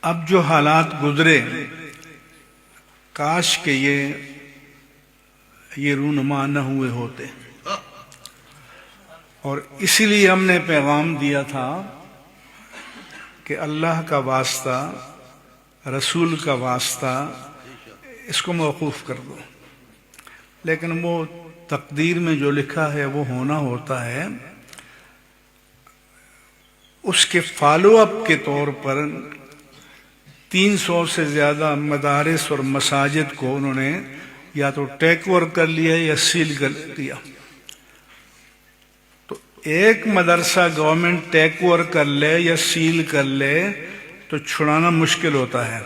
اب جو حالات گزرے کاش کہ یہ رونما نہ ہوئے ہوتے، اور اسی لیے ہم نے پیغام دیا تھا کہ اللہ کا واسطہ، رسول کا واسطہ، اس کو موقوف کر دو. لیکن وہ تقدیر میں جو لکھا ہے وہ ہونا ہوتا ہے. اس کے فالو اپ کے طور پر 300 سے زیادہ مدارس اور مساجد کو انہوں نے یا تو ٹیک اوور کر لیا یا سیل کر دیا. تو ایک مدرسہ گورنمنٹ ٹیک اوور کر لے یا سیل کر لے تو چھڑانا مشکل ہوتا ہے.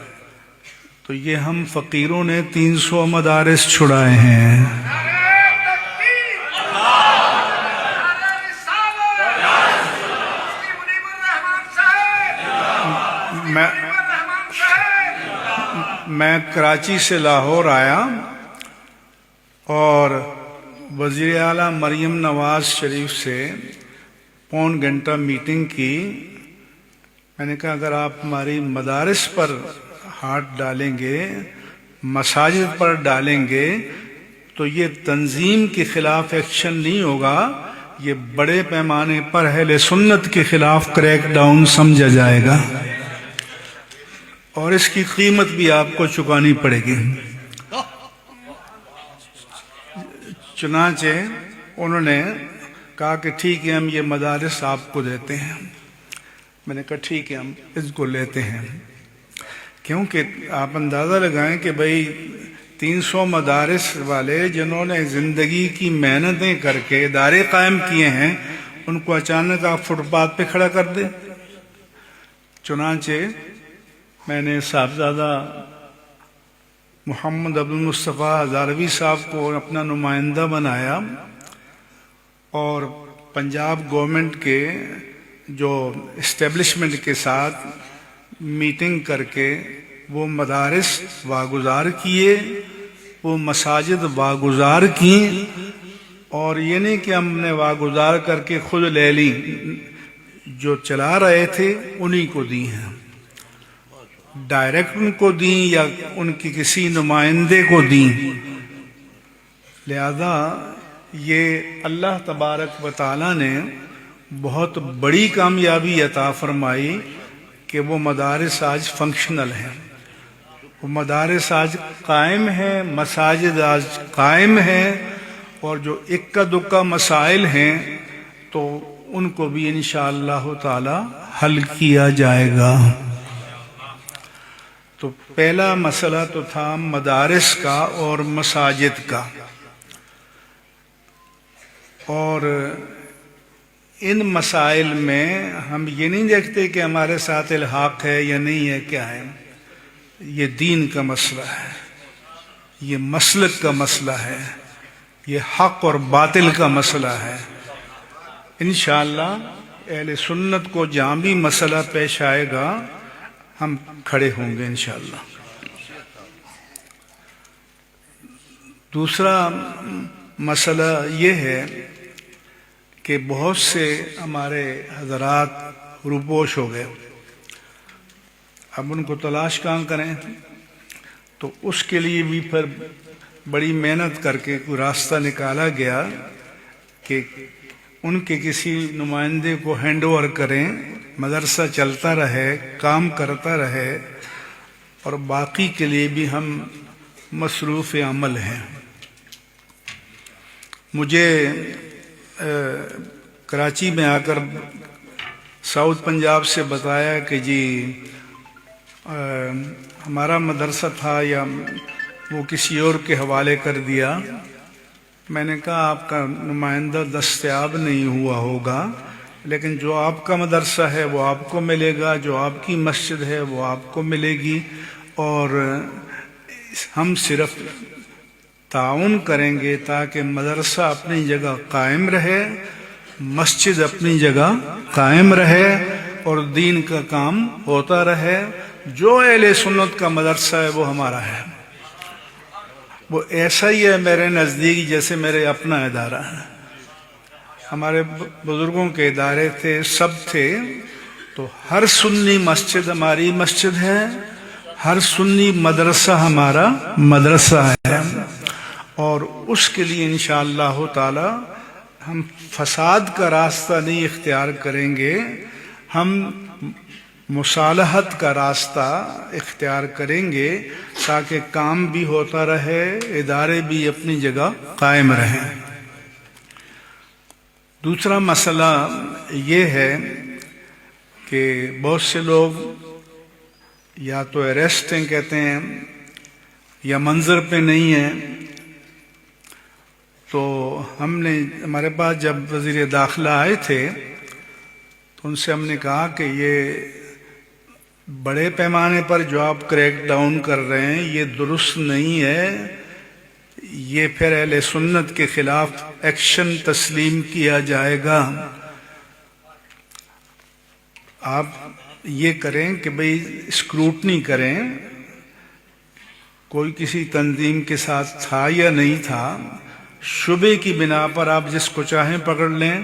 تو یہ ہم فقیروں نے 300 مدارس چھڑائے ہیں. میں کراچی سے لاہور آیا اور وزیر اعلیٰ مریم نواز شریف سے پون گھنٹہ میٹنگ کی. میں نے کہا اگر آپ ہماری مدارس پر ہاتھ ڈالیں گے، مساجد پر ڈالیں گے، تو یہ تنظیم کے خلاف ایکشن نہیں ہوگا، یہ بڑے پیمانے پر اہل سنت کے خلاف کریک ڈاؤن سمجھا جائے گا، اور اس کی قیمت بھی آپ کو چکانی پڑے گی. چنانچہ انہوں نے کہا کہ ٹھیک ہے ہم یہ مدارس آپ کو دیتے ہیں. میں نے کہا ٹھیک ہے ہم اس کو لیتے ہیں، کیونکہ آپ اندازہ لگائیں کہ بھئی 300 مدارس والے جنہوں نے زندگی کی محنتیں کر کے ادارے قائم کیے ہیں، ان کو اچانک آپ فٹ پاتھ پہ کھڑا کر دیں. چنانچہ میں نے صاحبزادہ محمد عبدالمصطفیٰ ہزاروی صاحب کو اپنا نمائندہ بنایا، اور پنجاب گورنمنٹ کے جو اسٹیبلشمنٹ کے ساتھ میٹنگ کر کے وہ مدارس واگزار کیے، وہ مساجد واگزار کیں. اور یہ نہیں کہ ہم نے واگزار کر کے خود لے لی، جو چلا رہے تھے انہی کو دی ہیں، ڈائریکٹ ان کو دیں یا ان کی کسی نمائندے کو دیں. لہذا یہ اللہ تبارک و تعالیٰ نے بہت بڑی کامیابی عطا فرمائی کہ وہ مدارس آج فنکشنل ہیں، وہ مدارس آج قائم ہیں، مساجد آج قائم ہیں، اور جو اکا دکا مسائل ہیں تو ان کو بھی انشاءاللہ تعالی حل کیا جائے گا. تو پہلا مسئلہ تو تھا مدارس کا اور مساجد کا، اور ان مسائل میں ہم یہ نہیں دیکھتے کہ ہمارے ساتھ الحاق ہے یا نہیں ہے، کیا ہے. یہ دین کا مسئلہ ہے، یہ مسلک کا مسئلہ ہے، یہ حق اور باطل کا مسئلہ ہے. انشاءاللہ اہل سنت کو جہاں بھی مسئلہ پیش آئے گا ہم کھڑے ہوں گے انشاءاللہ. دوسرا مسئلہ یہ ہے کہ بہت سے ہمارے حضرات روپوش ہو گئے، اب ان کو تلاش کہاں کریں. تو اس کے لیے بھی پھر بڑی محنت کر کے کوئی راستہ نکالا گیا کہ ان کے کسی نمائندے کو ہینڈ اوور کریں، مدرسہ چلتا رہے، کام کرتا رہے، اور باقی کے لیے بھی ہم مصروف عمل ہیں. مجھے کراچی میں آ کر ساؤتھ پنجاب سے بتایا کہ جی ہمارا مدرسہ تھا یا وہ کسی اور کے حوالے کر دیا. میں نے کہا آپ کا نمائندہ دستیاب نہیں ہوا ہوگا، لیکن جو آپ کا مدرسہ ہے وہ آپ کو ملے گا، جو آپ کی مسجد ہے وہ آپ کو ملے گی، اور ہم صرف تعاون کریں گے تاکہ مدرسہ اپنی جگہ قائم رہے، مسجد اپنی جگہ قائم رہے، اور دین کا کام ہوتا رہے. جو اہل سنت کا مدرسہ ہے وہ ہمارا ہے، وہ ایسا ہی ہے میرے نزدیک جیسے میرے اپنا ادارہ ہے. ہمارے بزرگوں کے ادارے تھے، سب تھے، تو ہر سنی مسجد ہماری مسجد ہے، ہر سنی مدرسہ ہمارا مدرسہ ہے، اور اس کے لیے انشاءاللہ تعالی ہم فساد کا راستہ نہیں اختیار کریں گے، ہم مصالحت کا راستہ اختیار کریں گے تاکہ کام بھی ہوتا رہے، ادارے بھی اپنی جگہ قائم رہیں۔ دوسرا مسئلہ یہ ہے کہ بہت سے لوگ یا تو اریسٹ ہیں کہتے ہیں یا منظر پہ نہیں ہیں، تو ہمارے پاس جب وزیر داخلہ آئے تھے تو ان سے ہم نے کہا کہ یہ بڑے پیمانے پر جو آپ کریک ڈاؤن کر رہے ہیں یہ درست نہیں ہے، یہ پھر اہل سنت کے خلاف ایکشن تسلیم کیا جائے گا۔ آپ یہ کریں کہ بھئی اسکروٹنی کریں، کوئی کسی تنظیم کے ساتھ تھا یا نہیں تھا، شبے کی بنا پر آپ جس کو چاہیں پکڑ لیں،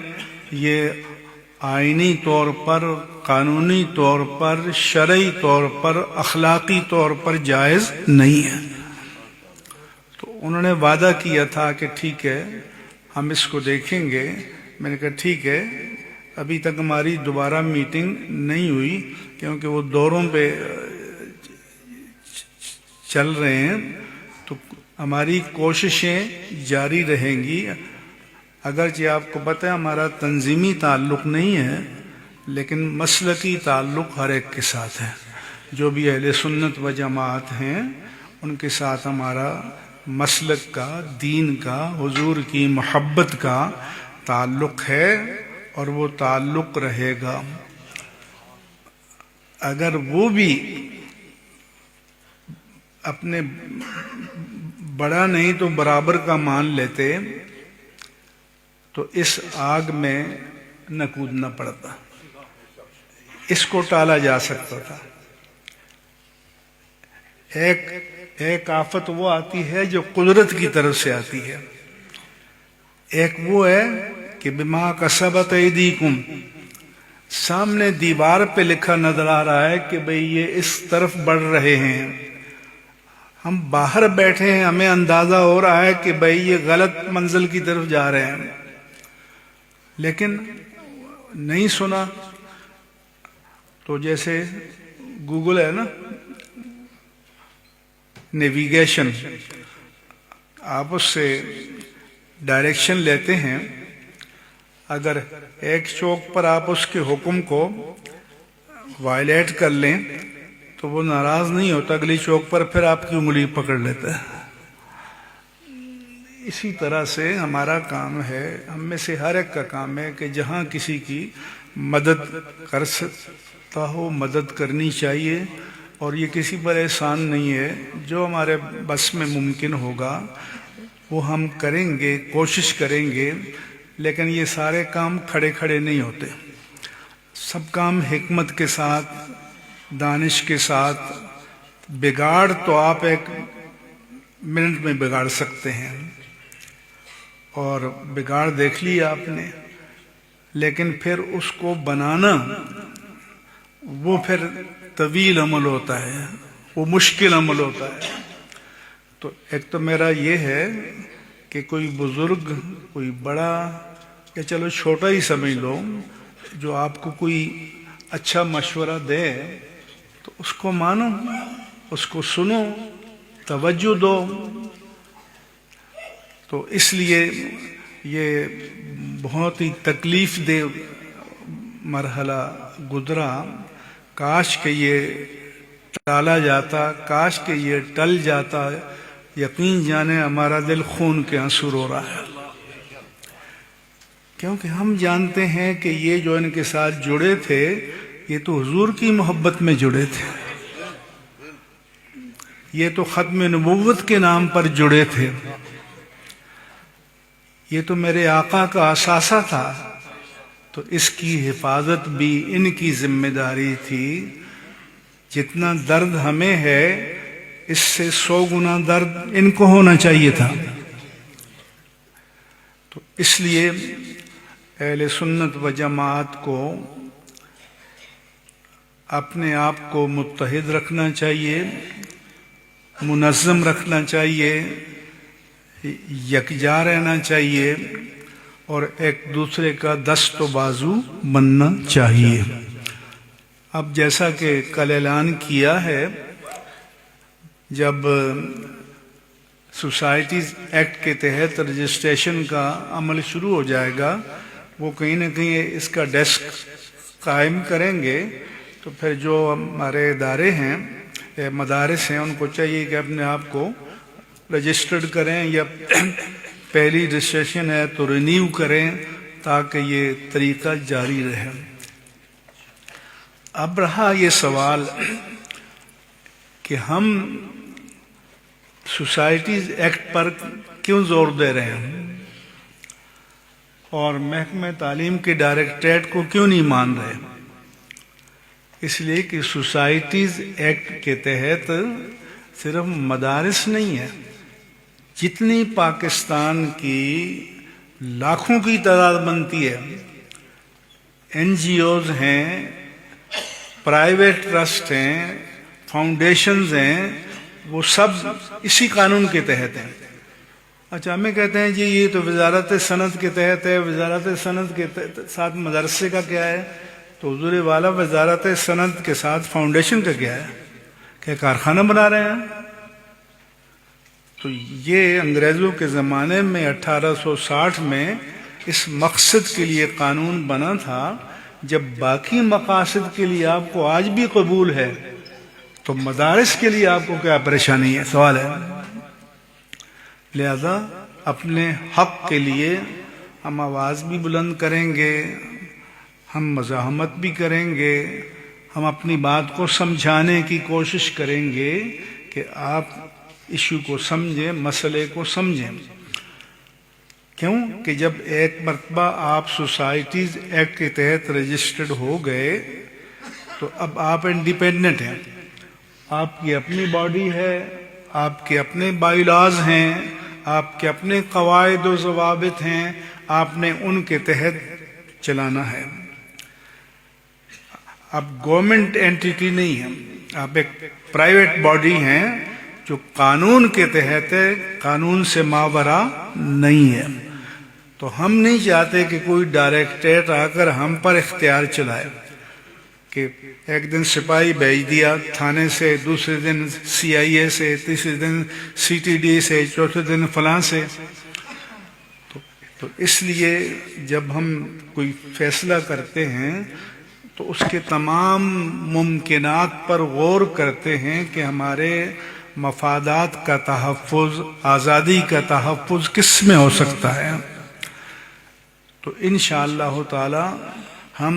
یہ آئینی طور پر، قانونی طور پر، شرعی طور پر، اخلاقی طور پر جائز نہیں ہے۔ تو انہوں نے وعدہ کیا تھا کہ ٹھیک ہے ہم اس کو دیکھیں گے۔ میں نے کہا ٹھیک ہے، ابھی تک ہماری دوبارہ میٹنگ نہیں ہوئی کیونکہ وہ دوروں پہ چل رہے ہیں، تو ہماری کوششیں جاری رہیں گی۔ اگرچہ آپ کو پتہ ہے ہمارا تنظیمی تعلق نہیں ہے، لیکن مسلکی تعلق ہر ایک کے ساتھ ہے۔ جو بھی اہل سنت و جماعت ہیں ان کے ساتھ ہمارا مسلک کا، دین کا، حضور کی محبت کا تعلق ہے اور وہ تعلق رہے گا۔ اگر وہ بھی اپنے بڑا نہیں تو برابر کا مان لیتے تو اس آگ میں نہ کودنا پڑتا، اس کو ٹالا جا سکتا تھا۔ ایک آفت وہ آتی ہے جو قدرت کی طرف سے آتی ہے، ایک وہ ہے کہ بما کسبت ایدیکم، سامنے دیوار پہ لکھا نظر آ رہا ہے کہ بھئی یہ اس طرف بڑھ رہے ہیں، ہم باہر بیٹھے ہیں، ہمیں اندازہ ہو رہا ہے کہ بھئی یہ غلط منزل کی طرف جا رہے ہیں، لیکن نہیں سنا۔ تو جیسے گوگل ہے نا، نیویگیشن، آپ اس سے ڈائریکشن لیتے ہیں، اگر ایک چوک پر آپ اس کے حکم کو وائلیٹ کر لیں تو وہ ناراض نہیں ہوتا، اگلی چوک پر پھر آپ کی انگلی پکڑ لیتا ہے۔ اسی طرح سے ہمارا کام ہے، ہم میں سے ہر ایک کا کام ہے کہ جہاں کسی کی مدد کر سکتا ہو مدد کرنی چاہیے، اور یہ کسی پر احسان نہیں ہے، جو ہمارے بس میں ممکن ہوگا وہ ہم کریں گے، کوشش کریں گے، لیکن یہ سارے کام کھڑے کھڑے نہیں ہوتے، سب کام حکمت کے ساتھ، دانش کے ساتھ۔ بگاڑ تو آپ ایک منٹ میں بگاڑ سکتے ہیں، اور بگاڑ دیکھ لیا آپ نے، لیکن پھر اس کو بنانا وہ پھر طویل عمل ہوتا ہے، وہ مشکل عمل ہوتا ہے۔ تو ایک تو میرا یہ ہے کہ کوئی بزرگ، کوئی بڑا یا چلو چھوٹا ہی سمجھ لو، جو آپ کو کوئی اچھا مشورہ دے تو اس کو مانو، اس کو سنو، توجہ دو۔ تو اس لیے یہ بہت ہی تکلیف دہ مرحلہ گزرا، کاش کہ یہ ٹالا جاتا، کاش کہ یہ ٹل جاتا۔ یقین جانے ہمارا دل خون کے آنسو رو رہا ہے، کیونکہ ہم جانتے ہیں کہ یہ جو ان کے ساتھ جڑے تھے یہ تو حضور کی محبت میں جڑے تھے، یہ تو ختم نبوت کے نام پر جڑے تھے، یہ تو میرے آقا کا اثاثہ تھا، تو اس کی حفاظت بھی ان کی ذمہ داری تھی۔ جتنا درد ہمیں ہے اس سے 100 گنا درد ان کو ہونا چاہیے تھا۔ تو اس لیے اہل سنت و جماعت کو اپنے آپ کو متحد رکھنا چاہیے، منظم رکھنا چاہیے، یکجا رہنا چاہیے، اور ایک دوسرے کا دست و بازو بننا چاہیے۔ اب جیسا کہ کل اعلان کیا ہے، جب سوسائٹیز ایکٹ کے تحت رجسٹریشن کا عمل شروع ہو جائے گا، وہ کہیں نہ کہیں اس کا ڈیسک قائم کریں گے، تو پھر جو ہمارے ادارے ہیں، مدارس ہیں، ان کو چاہیے کہ اپنے آپ کو رجسٹرڈ کریں، یا پہلی رجسٹریشن ہے تو رینیو کریں، تاکہ یہ طریقہ جاری رہے۔ اب رہا یہ سوال کہ ہم سوسائٹیز ایکٹ پر کیوں زور دے رہے ہیں اور محکمہ تعلیم کے ڈائریکٹریٹ کو کیوں نہیں مان رہے؟ اس لیے کہ سوسائٹیز ایکٹ کے تحت صرف مدارس نہیں ہے، جتنی پاکستان کی لاکھوں کی تعداد بنتی ہے، این جی اوز ہیں، پرائیویٹ ٹرسٹ ہیں، فاؤنڈیشنز ہیں، وہ سب اسی قانون کے تحت ہیں۔ اچھا، ہمیں کہتے ہیں جی یہ تو وزارت صنعت کے تحت ہے، وزارت صنعت کے ساتھ مدرسے کا کیا ہے؟ تو حضور والا وزارت صنعت کے ساتھ فاؤنڈیشن کا کیا ہے؟ کیا کارخانہ بنا رہے ہیں؟ تو یہ انگریزوں کے زمانے میں 1860 میں اس مقصد کے لیے قانون بنا تھا۔ جب باقی مقاصد کے لیے آپ کو آج بھی قبول ہے، تو مدارس کے لیے آپ کو کیا پریشانی ہے؟ سوال ہے۔ لہذا اپنے حق کے لیے ہم آواز بھی بلند کریں گے، ہم مزاحمت بھی کریں گے، ہم اپنی بات کو سمجھانے کی کوشش کریں گے کہ آپ ایشو کو سمجھیں، مسئلے کو سمجھیں۔ کیوں کہ جب ایک مرتبہ آپ سوسائٹیز ایکٹ کے تحت رجسٹرڈ ہو گئے، تو اب آپ انڈیپینڈنٹ ہیں، آپ کی اپنی باڈی ہے، آپ کے اپنے بائی لاز ہیں، آپ کے اپنے قواعد و ضوابط ہیں، آپ نے ان کے تحت چلانا ہے۔ آپ گورنمنٹ اینٹیٹی نہیں ہیں، آپ ایک پرائیویٹ باڈی ہیں جو قانون کے تحت ہے، قانون سے ماورا نہیں ہے۔ تو ہم نہیں چاہتے کہ کوئی ڈائریکٹریٹ آ کر ہم پر اختیار چلائے، کہ ایک دن سپاہی بھیج دیا تھانے سے، دوسرے دن سی آئی اے سے، تیسرے دن سی ٹی ڈی سے، چوتھے دن فلاں سے۔ تو اس لیے جب ہم کوئی فیصلہ کرتے ہیں تو اس کے تمام ممکنات پر غور کرتے ہیں کہ ہمارے مفادات کا تحفظ، آزادی کا تحفظ کس میں ہو سکتا ہے۔ تو انشاءاللہ تعالی ہم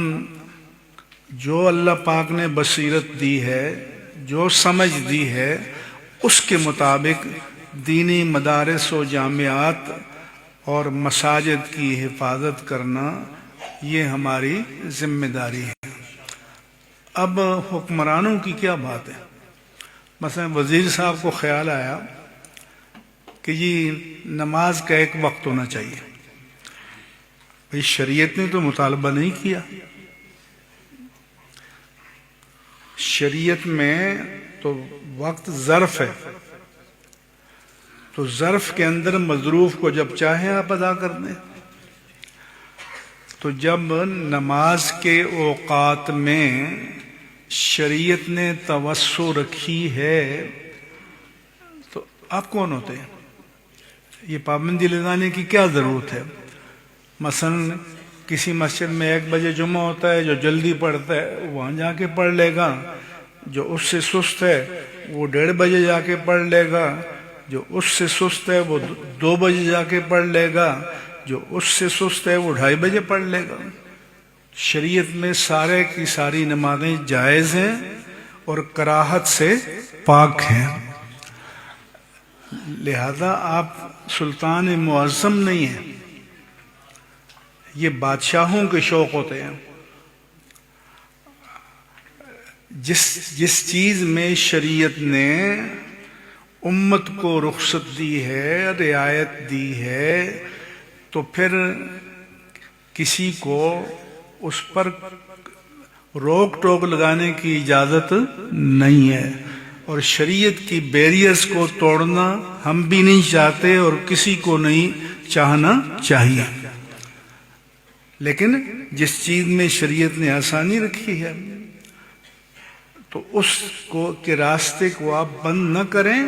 جو اللہ پاک نے بصیرت دی ہے، جو سمجھ دی ہے، اس کے مطابق دینی مدارس و جامعات اور مساجد کی حفاظت کرنا یہ ہماری ذمہ داری ہے۔ اب حکمرانوں کی کیا بات ہے؟ مثلا وزیر صاحب کو خیال آیا کہ یہ نماز کا ایک وقت ہونا چاہیے۔ بھئی شریعت نے تو مطالبہ نہیں کیا، شریعت میں تو وقت ظرف ہے، تو ظرف کے اندر مظروف کو جب چاہیں آپ ادا کر دیں۔ تو جب نماز کے اوقات میں شریعت نے توسع رکھی ہے تو آپ کون ہوتے ہیں؟ یہ پابندی لگانے کی کیا ضرورت ہے؟ مثلا کسی مسجد میں 1 بجے جمعہ ہوتا ہے، جو جلدی پڑھتا ہے وہاں جا کے پڑھ لے گا، جو اس سے سست ہے وہ 1:30 بجے جا کے پڑھ لے گا، جو اس سے سست ہے وہ 2 بجے جا کے پڑھ لے گا، جو اس سے سست ہے وہ 2:30 بجے پڑھ لے گا۔ شریعت میں سارے کی ساری نمازیں جائز ہیں اور کراہت سے پاک ہیں۔ لہذا آپ سلطان معظم نہیں ہیں، یہ بادشاہوں کے شوق ہوتے ہیں۔ جس چیز میں شریعت نے امت کو رخصت دی ہے، رعایت دی ہے، تو پھر کسی کو اس پر روک ٹوک لگانے کی اجازت نہیں ہے، اور شریعت کی بیریئرز کو توڑنا ہم بھی نہیں چاہتے اور کسی کو نہیں چاہنا چاہیے، لیکن جس چیز میں شریعت نے آسانی رکھی ہے تو اس کو کے راستے کو آپ بند نہ کریں،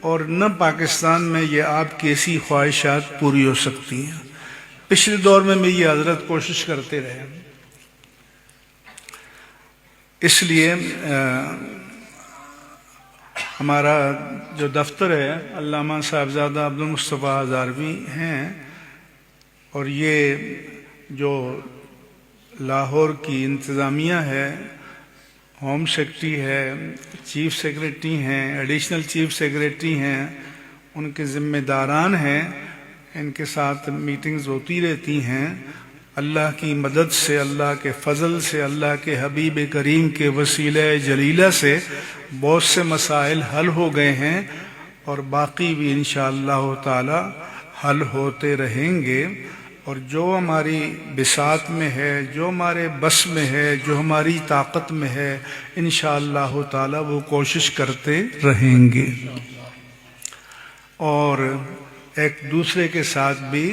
اور نہ پاکستان میں یہ آپ کی ایسی خواہشات پوری ہو سکتی ہیں۔ پچھلے دور میں یہ حضرت کوشش کرتے رہے، اس لیے ہمارا جو دفتر ہے علامہ صاحبزادہ عبدالمصطفیٰ ہزاروی ہیں، اور یہ جو لاہور کی انتظامیہ ہے، ہوم سیکرٹری ہے، چیف سیکرٹری ہیں، ایڈیشنل چیف سیکرٹری ہیں، ان کے ذمہ داران ہیں، ان کے ساتھ میٹنگز ہوتی رہتی ہیں۔ اللہ کی مدد سے، اللہ کے فضل سے، اللہ کے حبیب کریم کے وسیلہ جلیلہ سے بہت سے مسائل حل ہو گئے ہیں، اور باقی بھی انشاءاللہ تعالی حل ہوتے رہیں گے، اور جو ہماری بساط میں ہے، جو ہمارے بس میں ہے، جو ہماری طاقت میں ہے، انشاءاللہ تعالی وہ کوشش کرتے رہیں گے، اور ایک دوسرے کے ساتھ بھی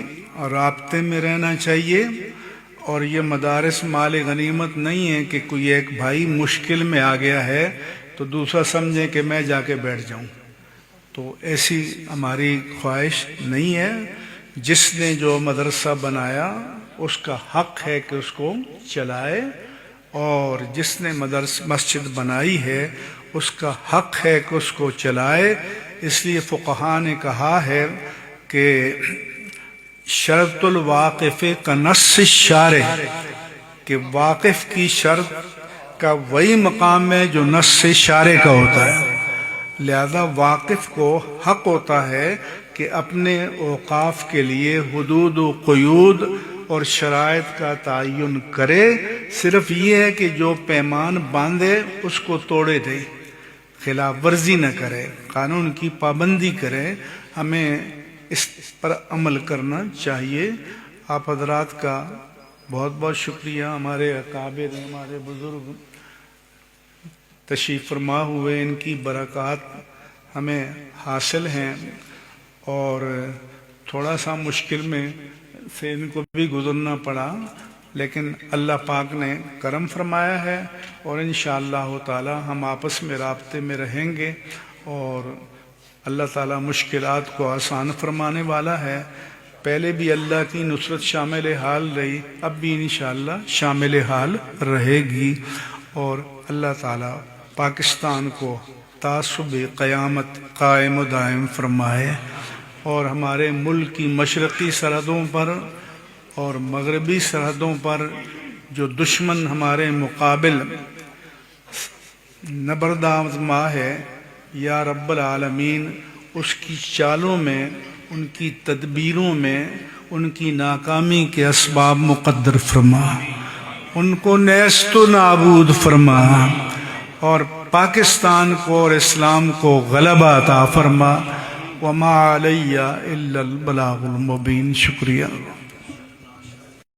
رابطے میں رہنا چاہیے۔ اور یہ مدارس مال غنیمت نہیں ہے کہ کوئی ایک بھائی مشکل میں آ گیا ہے تو دوسرا سمجھے کہ میں جا کے بیٹھ جاؤں، تو ایسی ہماری خواہش نہیں ہے۔ جس نے جو مدرسہ بنایا اس کا حق ہے کہ اس کو چلائے، اور جس نے مسجد بنائی ہے اس کا حق ہے کہ اس کو چلائے۔ اس لیے فقہاء نے کہا ہے کہ شرط الواقف کا نص الشارع، کہ واقف کی شرط کا وہی مقام ہے جو نص شارع کا ہوتا ہے، لہذا واقف کو حق ہوتا ہے کہ اپنے اوقاف کے لیے حدود و قیود اور شرائط کا تعین کرے۔ صرف یہ ہے کہ جو پیمان باندھے اس کو توڑے دے، خلاف ورزی نہ کرے، قانون کی پابندی کرے۔ ہمیں اس پر عمل کرنا چاہیے۔ آپ حضرات کا بہت بہت شکریہ، ہمارے اکابر ہمارے بزرگ تشریف فرما ہوئے، ان کی برکات ہمیں حاصل ہیں، اور تھوڑا سا مشکل میں سے ان کو بھی گزرنا پڑا، لیکن اللہ پاک نے کرم فرمایا ہے، اور انشاءاللہ تعالی ہم آپس میں رابطے میں رہیں گے، اور اللہ تعالیٰ مشکلات کو آسان فرمانے والا ہے۔ پہلے بھی اللہ کی نصرت شامل حال رہی، اب بھی انشاءاللہ شامل حال رہے گی، اور اللہ تعالیٰ پاکستان کو تا صبح قیامت قائم و دائم فرمائے، اور ہمارے ملک کی مشرقی سرحدوں پر اور مغربی سرحدوں پر جو دشمن ہمارے مقابل نبردآزما ہے، یا رب العالمین اس کی چالوں میں، ان کی تدبیروں میں، ان کی ناکامی کے اسباب مقدر فرما، ان کو نیست و نابود فرما، اور پاکستان کو اور اسلام کو غلبہ عطا فرما۔ وما علی الا البلاغ المبین۔ شکریہ۔